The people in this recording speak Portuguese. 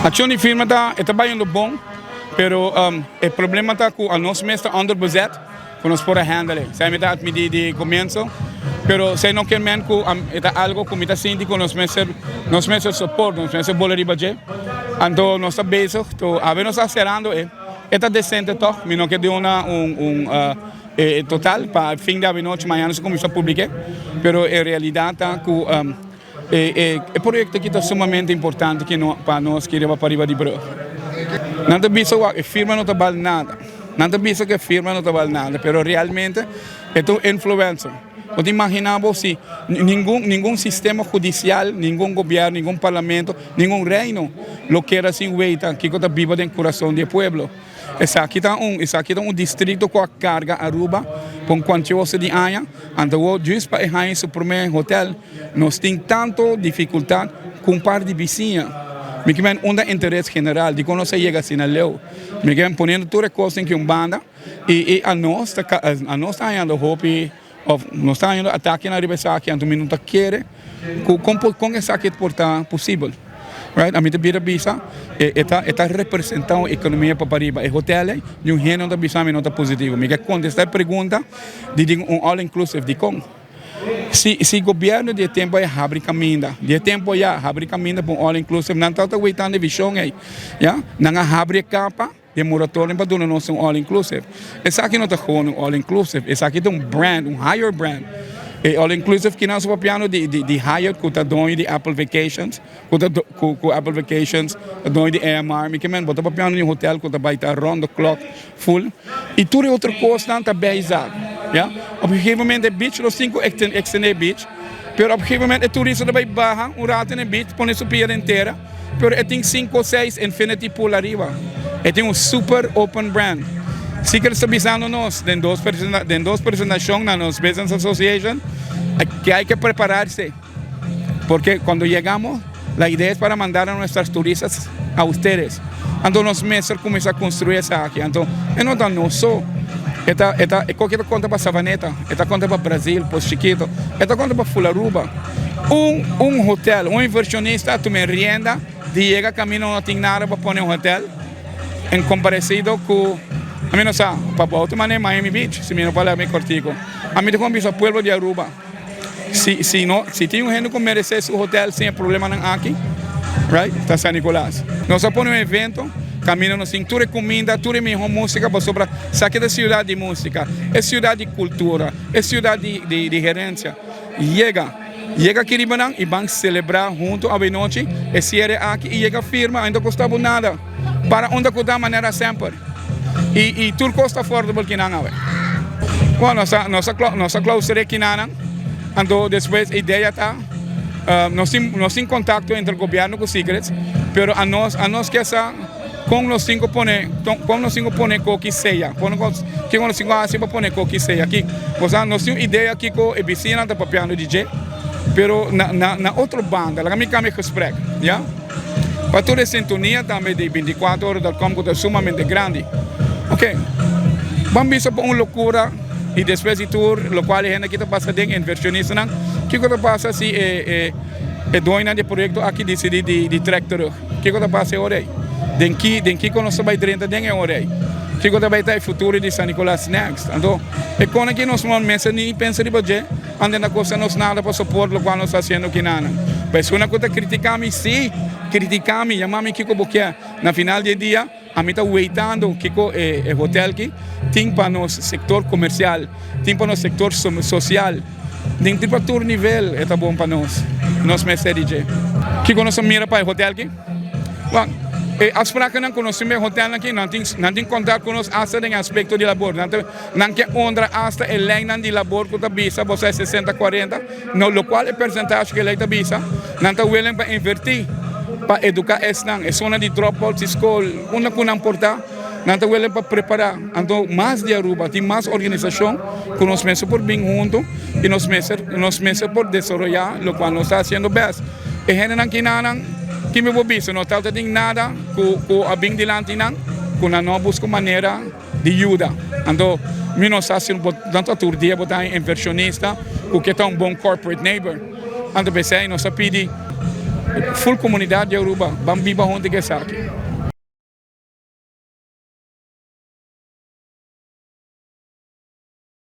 Azione firma está bem bom, pero o problema está com a nossa mesa under budget, que nós podemos handle. Sai me dá admitir de começo, pero se não quer men que está algo que me está sentindo nós meses suporte, nós meses bola de budget. Então nós está basic, to a ver nós acerando está decente toch, me não quer de total para fim da noite amanhã se começa a publicar, pero em realidade está com o projeto aqui está sumamente importante que para nós que leva para arriba de bravo. Não te bisa que firma não te vale nada. Não te bisa que firma não te vale nada, pero realmente é tu influência. Não te imaginava se nenhum sistema judicial, nenhum governo, nenhum parlamento, nenhum reino lo queira assim veita que está viva dentro do coração do povo. Essa aqui está um distrito com a carga Aruba, com quantidade de anos, então justo para ir no primeiro hotel, nós temos tanto dificuldade com um par de vizinhos. Me querem interesse general de quando você chega assim na lei, me querem ponendo toda coisa em que banda e a nós está indo hope nós está indo ataque na ribeira aqui, então não quer com essa que portar possível. Right? A minha bisa está representando a economia para arriba. O hotel de gênero da bisa não está positivo. Me quer contestar a pergunta de all-inclusive de como. Se o governo de tempo abre caminho, de tempo abre caminho para all-inclusive, não está aguentando a visão aí. Não abre capa de moratório para doar nosso all-inclusive. Essa aqui não está com all-inclusive. Essa aqui é brand, higher brand. All-inclusive que nós piano de Hyatt, que está dono de Apple Vacations, com Apple Vacations, dono de AMR, me quemen, bota piano em hotel, que está baita round the clock, full. E tudo outra coisa está bem exato. Objetivamente, beach, os 5 extender beach, pero objetivamente, o turista vai barra, rato no beach, põe sua pia inteira, pero tem 5 ou 6 Infinity Pool arriba. Tem super open brand. Se que está avisando nós, em duas apresentações na nossa Business Association, que há que preparar-se. Porque quando chegamos, a ideia é para mandar a nossos turistas a vocês. Então, nós mesmos começamos a construir essa aqui. Então, não só. Qualquer conta para Savaneta, conta para Brasil, para Chiquito, conta para Fularuba. Hotel, inversionista, tu me rienda, de chega caminho não tem nada para pôr hotel, em comparecido com a mim não sabe, para outra maneira Miami Beach, se me não fala bem cortico. A mim tem como o pueblo de Aruba. Se tem gente que merece o hotel sem problema não aqui, right? Está San Nicolás. Nós põe evento, caminho no cintura comida, tudo melhor música para sobrar. Saque da cidade de música, é cidade de cultura, é cidade de gerência. Chega aqui e vão celebrar junto a noite, e se é aqui e chega firma, ainda custava nada. Para onde cuidar maneira sempre. E tudo custa fora do que não é. Quando nossa clausura aqui não, então depois a ideia está, nós temos contato entre o governo com os secrets, mas a nós que essa com nós cinco põe coque seja, que nós cinco assim para põe coque seja aqui, nós temos ideia aqui com a vizinha da papiano DJ, mas na outra banda, lá me cambia gesprek, já? Para toda a sintonia também de 24 horas.com que é sumamente grande. Ok, vamos ver uma loucura e depois de tudo, o qual a gente está passando em inversionista, que está passando se é doina de projeto aqui de tractor, que está passando agora aí? Den que nós vai 30 den agora aí? Que está vai ter futuro de San Nicolás next? Então, é quando que nós não nem pensa de budget, ande na coisa nós nada para suportar o qual nós está fazendo aqui nada. Mas uma coisa criticamos, sim, criticamos, chamamos que como que na final do dia a mim está aguentando que o hotel aqui tem para nosso setor comercial, tem para nosso setor social, tem para todo nível, é bom para nós mestres. Que nós mira para o hotel aqui? As placas não conhecem o hotel aqui, não tem contato com nós hasta em aspecto de labor, não que onda hasta a linha de labor que está visa, você é 60-40, no qual é percentagem que ele está visa, não está willing para invertir. Para educar é zona de dropout, escola, onde que não importa, não está willing para preparar. Então, mais de Aruba, tem mais organização que nós mesmos por bem junto e nós mesmos por desenvolver, o qual nós está fazendo bem. E gente não que nada, que me vou ver, não está tendo nada com a bem delante, com a não busca maneira de ajuda. Então, nós estamos fazendo tanto todo dia, botar inversionista, o que é um bom corporate neighbor. Então, nós pedimos full comunidade de Aruba, bambiba onde que saque.